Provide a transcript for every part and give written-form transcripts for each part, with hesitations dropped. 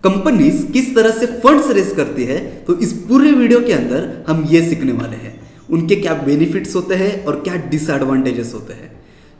Companies किस तरह से फंड्स रेज करती है, तो इस पूरे वीडियो के अंदर हम ये सीखने वाले हैं। उनके क्या बेनिफिट्स होते हैं और क्या डिसएडवांटेजेस होते हैं।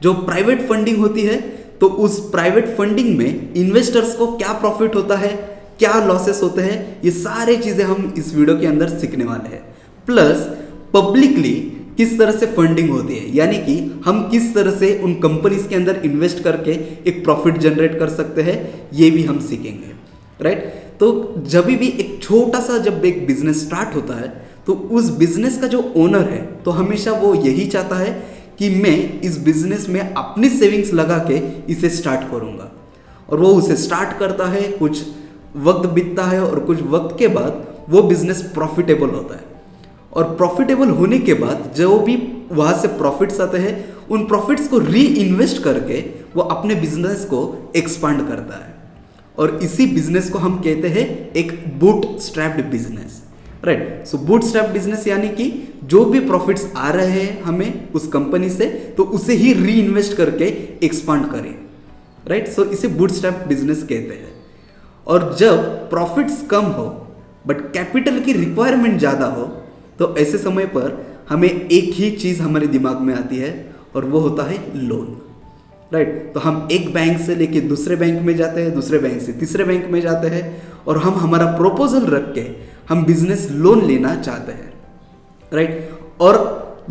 जो प्राइवेट फंडिंग होती है, तो उस प्राइवेट फंडिंग में इन्वेस्टर्स को क्या प्रॉफिट होता है, क्या लॉसेस होते हैं, ये सारी चीजें हम इस वीडियो के अंदर सीखने वाले हैं। प्लस पब्लिकली किस तरह से फंडिंग होती है, यानी कि हम किस तरह से उन कंपनीज के अंदर इन्वेस्ट करके एक प्रॉफिट जनरेट कर सकते हैं, ये भी हम सीखेंगे, राइट। तो जब भी एक छोटा सा जब एक बिजनेस स्टार्ट होता है, तो उस बिजनेस का जो ओनर है, तो हमेशा वो यही चाहता है कि मैं इस बिजनेस में अपनी सेविंग्स लगा के इसे स्टार्ट करूंगा। और वो उसे स्टार्ट करता है, कुछ वक्त बीतता है और कुछ वक्त के बाद वो बिजनेस प्रॉफिटेबल होता है। और प्रॉफिटेबल होने के बाद जो भी वहाँ से प्रॉफिट्स आते हैं, उन प्रॉफिट्स को री इन्वेस्ट करके वो अपने बिजनेस को एक्सपांड करता है। और इसी बिजनेस को हम कहते हैं एक बूट स्ट्रैप्ड बिजनेस, राइट। सो बूट स्ट्रैप बिजनेस यानी कि जो भी प्रॉफिट्स आ रहे हैं हमें उस कंपनी से, तो उसे ही री इन्वेस्ट करके एक्सपांड करें, राइट। सो इसे बूट स्ट्रैप बिजनेस कहते हैं। और जब प्रॉफिट्स कम हो बट कैपिटल की रिक्वायरमेंट ज़्यादा हो, तो ऐसे समय पर हमें एक ही चीज़ हमारे दिमाग में आती है और वो होता है लोन, राइट। तो हम एक बैंक से लेके दूसरे बैंक में जाते हैं, दूसरे बैंक से तीसरे बैंक में जाते हैं और हम हमारा प्रपोजल रख के हम बिजनेस लोन लेना चाहते हैं, राइट। और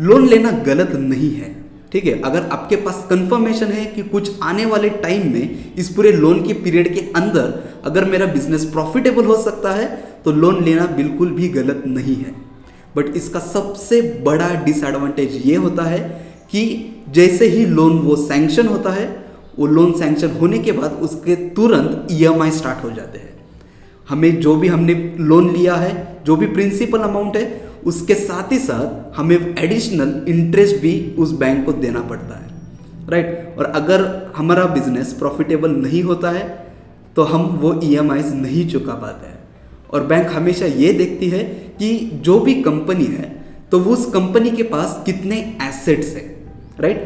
लोन लेना गलत नहीं है, ठीक है। अगर आपके पास कंफर्मेशन है कि कुछ आने वाले टाइम में इस पूरे लोन के पीरियड के अंदर अगर मेरा बिजनेस प्रॉफिटेबल हो सकता है, तो लोन लेना बिल्कुल भी गलत नहीं है। बट इसका सबसे बड़ा डिसएडवांटेज ये होता है कि जैसे ही लोन वो सैंक्शन होता है, वो लोन सैंक्शन होने के बाद उसके तुरंत ईएमआई स्टार्ट हो जाते हैं। हमें जो भी हमने लोन लिया है, जो भी प्रिंसिपल अमाउंट है, उसके साथ ही साथ हमें एडिशनल इंटरेस्ट भी उस बैंक को देना पड़ता है, राइट। और अगर हमारा बिजनेस प्रॉफिटेबल नहीं होता है, तो हम वो ईएमआईज नहीं चुका पाते हैं। और बैंक हमेशा ये देखती है कि जो भी कंपनी है, तो वो उस कंपनी के पास कितने एसेट्स हैं, राइट।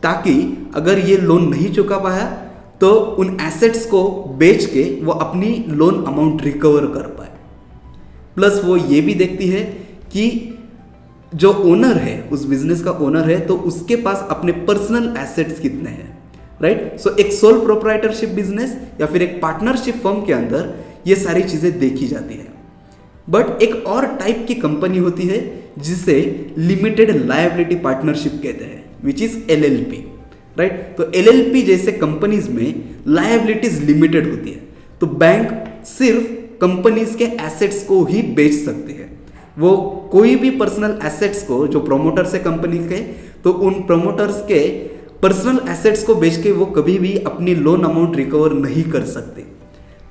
ताकि अगर ये लोन नहीं चुका पाया, तो उन एसेट्स को बेच के वो अपनी लोन अमाउंट रिकवर कर पाए। प्लस वो ये भी देखती है कि जो ओनर है, उस बिजनेस का ओनर है, तो उसके पास अपने पर्सनल एसेट्स कितने हैं, राइट। सो एक सोल प्रोप्राइटरशिप बिजनेस या फिर एक पार्टनरशिप फर्म के अंदर ये सारी चीजें देखी जाती है। बट एक और टाइप की कंपनी होती है जिसे लिमिटेड लायबिलिटी पार्टनरशिप कहते हैं, विच इज एलएलपी, राइट। तो एलएलपी जैसे कंपनीज में लायबिलिटीज लिमिटेड होती है। तो बैंक सिर्फ कंपनीज के एसेट्स को ही बेच सकती है। वो कोई भी पर्सनल एसेट्स को, जो प्रोमोटर्स है कंपनी के, तो उन प्रोमोटर्स के पर्सनल एसेट्स को बेच के वो कभी भी अपनी लोन अमाउंट रिकवर नहीं कर सकते।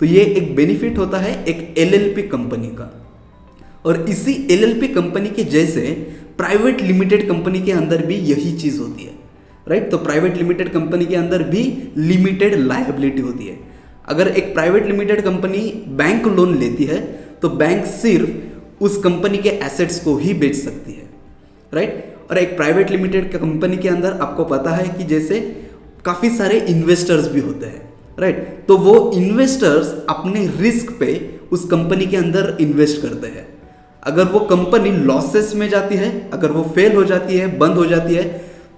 तो ये एक बेनिफिट होता है एक एलएलपी कंपनी का। और इसी एलएलपी कंपनी के जैसे प्राइवेट लिमिटेड कंपनी के अंदर भी यही चीज होती है, राइट। तो प्राइवेट लिमिटेड कंपनी के अंदर भी लिमिटेड लायबिलिटी होती है। अगर एक private limited company bank loan लेती है, तो बैंक सिर्फ उस कंपनी के एसेट्स को ही बेच सकती है, राइट। और एक प्राइवेट लिमिटेड कंपनी के अंदर आपको पता है कि जैसे काफी सारे इन्वेस्टर्स भी होते हैं, राइट। तो वो इन्वेस्टर्स अपने रिस्क पे उस कंपनी के अंदर इन्वेस्ट करते हैं। अगर वो कंपनी लॉसेस में जाती है, अगर वो फेल हो जाती है, बंद हो जाती है,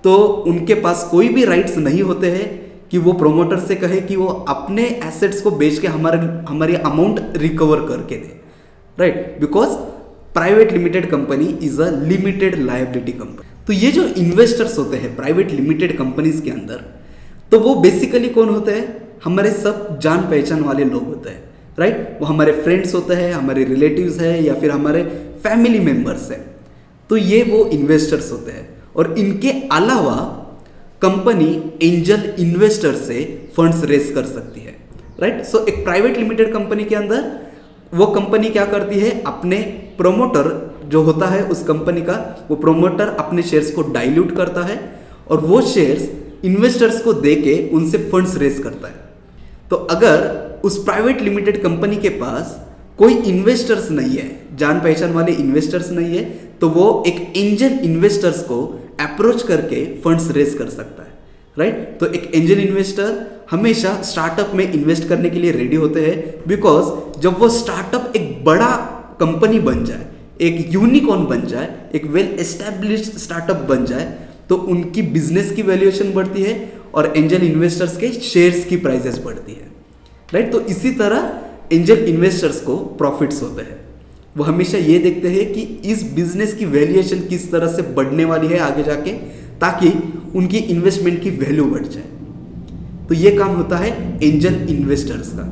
तो उनके पास कोई भी राइट्स नहीं होते हैं कि वो प्रोमोटर से कहे कि वो अपने एसेट्स को बेच के हमारी अमाउंट रिकवर करके दे, right. Because private limited company is a limited liability company. तो ये जो इन्वेस्टर्स होते हैं प्राइवेट लिमिटेड कंपनीज के अंदर, तो वो बेसिकली कौन होते हैं? हमारे सब जान पहचान वाले लोग होते हैं, राइट। वो हमारे फ्रेंड्स होते हैं, हमारे रिलेटिव्स हैं, या फिर हमारे फैमिली मेंबर्स हैं। तो ये वो इन्वेस्टर्स होते हैं। और इनके अलावा कंपनी एंजल इन्वेस्टर से फंड्स रेज कर सकती है, राइट। सो एक प्राइवेट लिमिटेड कंपनी के अंदर वो कंपनी क्या करती है, अपने प्रोमोटर जो होता है उस कंपनी का, वो प्रोमोटर अपने शेयर्स को डाइल्यूट करता है और वो शेयर्स इन्वेस्टर्स को देके उनसे फंड्स रेज करता है। तो अगर उस प्राइवेट लिमिटेड कंपनी के पास कोई इन्वेस्टर्स नहीं है, जान पहचान वाले इन्वेस्टर्स नहीं है, तो वो एक एंजल इन्वेस्टर्स को अप्रोच करके फंड्स रेज कर सकता है, राइट। तो एक एंजल इन्वेस्टर हमेशा स्टार्टअप में इन्वेस्ट करने के लिए रेडी होते हैं, बिकॉज जब वो स्टार्टअप एक बड़ा कंपनी बन जाए, एक यूनिकॉर्न बन जाए, एक वेल एस्टैब्लिश्ड स्टार्टअप बन जाए, तो उनकी बिजनेस की वैल्यूएशन बढ़ती है और एंजल इन्वेस्टर्स के शेयर्स की प्राइसेस बढ़ती है, राइट। तो इसी तरह एंजल इन्वेस्टर्स को प्रॉफिट्स होते हैं। वो हमेशा ये देखते हैं कि इस बिजनेस की वैल्यूएशन किस तरह से बढ़ने वाली है आगे जाके, ताकि उनकी इन्वेस्टमेंट की वैल्यू बढ़ जाए। तो ये काम होता है एंजल इन्वेस्टर्स का।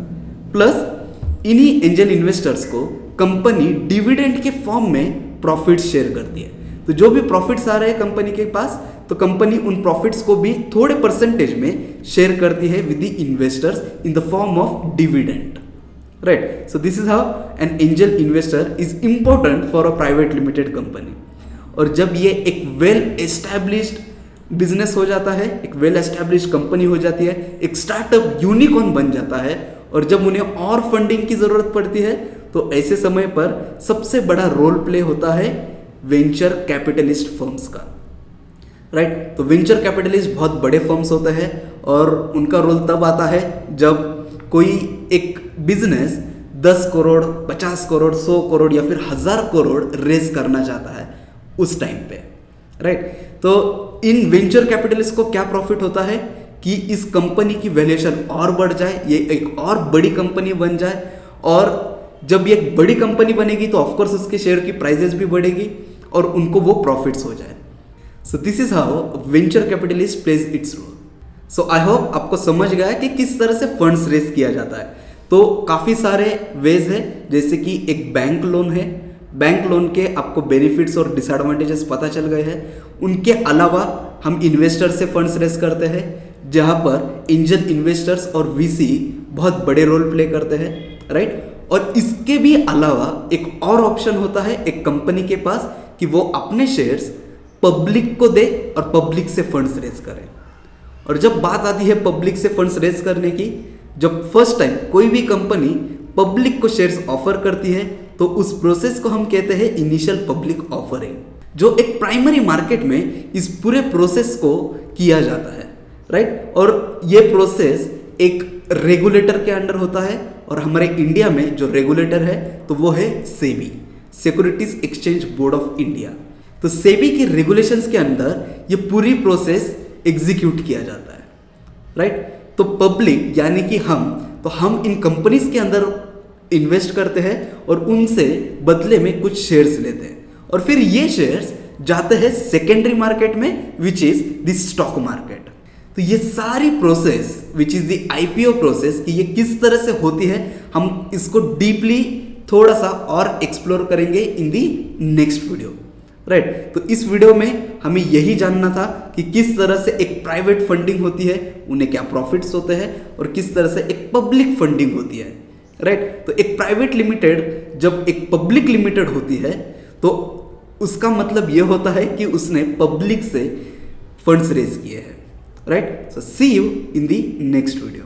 प्लस इन्हीं एंजल इन्वेस्टर्स को कंपनी डिविडेंड के फॉर्म में प्रॉफिट्स शेयर करती है। तो जो भी प्रॉफिट्स आ रहे हैं कंपनी के पास, तो कंपनी उन प्रॉफिट्स को भी थोड़े परसेंटेज में शेयर करती है with the investors in the form of dividend, right. So this is how an angel investor is important for a private limited company. और जब ये एक वेल एस्टैब्लिश्ड बिजनेस हो जाता है, एक वेल एस्टैब्लिश्ड कंपनी हो जाती है, एक स्टार्टअप यूनिकॉर्न बन जाता है, और जब उन्हें और फंडिंग की जरूरत पड़ती है, तो ऐसे समय पर सबसे बड़ा रोल प्ले होता है वेंचर कैपिटलिस्ट फर्म्स का, राइट। तो वेंचर कैपिटलिस्ट बहुत बड़े फर्म्स होते हैं और उनका रोल तब आता है जब कोई एक बिजनेस 10 करोड़, 50 करोड़, 100 करोड़ या फिर 1000 करोड़ रेज करना चाहता है उस टाइम पे, राइट। तो इन वेंचर कैपिटलिस्ट को क्या प्रॉफिट होता है कि इस कंपनी की वैल्यूएशन और बढ़ जाए, ये एक और बड़ी कंपनी बन जाए, और जब ये एक बड़ी कंपनी बनेगी तो ऑफकोर्स उसके शेयर की प्राइसेस भी बढ़ेगी और उनको वो प्रॉफिट्स हो जाए। So this is how venture capitalist plays its role. So I hope आपको समझ गया कि किस तरह से फंड्स रेज किया जाता है। तो काफ़ी सारे वेज है, जैसे कि एक बैंक लोन है। बैंक लोन के आपको बेनिफिट्स और डिसएडवांटेजेस पता चल गए हैं। उनके अलावा हम इन्वेस्टर से फंड्स रेज करते हैं, जहां पर एंजल इन्वेस्टर्स और वीसी बहुत बड़े रोल प्ले करते हैं, राइट। और इसके भी अलावा एक और ऑप्शन होता है एक कंपनी के पास कि वो अपने शेयर्स पब्लिक को दे और पब्लिक से फंड्स रेज करे। और जब बात आती है पब्लिक से फंड्स रेज करने की, जब फर्स्ट टाइम कोई भी कंपनी पब्लिक को शेयर्स ऑफर करती है, तो उस प्रोसेस को हम कहते हैं इनिशियल पब्लिक ऑफरिंग, जो एक प्राइमरी मार्केट में इस पूरे प्रोसेस को किया जाता है, राइट। और ये प्रोसेस एक रेगुलेटर के अंडर होता है, और हमारे इंडिया में जो रेगुलेटर है तो वो है SEBI, securities exchange board of India. तो सेबी के रेगुलेशंस के अंदर ये पूरी प्रोसेस एग्जीक्यूट किया जाता है, राइट। तो पब्लिक यानी कि हम इन कंपनीज के अंदर इन्वेस्ट करते हैं और उनसे बदले में कुछ शेयर्स लेते हैं, और फिर ये शेयर्स जाते हैं सेकेंडरी मार्केट में, which is the stock market. तो ये सारी process which is the IPO process, कि ये किस तरह से होती है, हम इसको डीपली थोड़ा सा और एक्सप्लोर करेंगे इन दी नेक्स्ट वीडियो, राइट। तो इस वीडियो में हमें यही जानना था कि किस तरह से एक प्राइवेट फंडिंग होती है, उन्हें क्या प्रॉफिट्स होते हैं, और किस तरह से एक पब्लिक फंडिंग होती है, राइट। तो एक प्राइवेट लिमिटेड जब एक पब्लिक लिमिटेड होती है, तो उसका मतलब यह होता है कि उसने पब्लिक से फंड्स रेज किए हैं, right. So see you in the next video.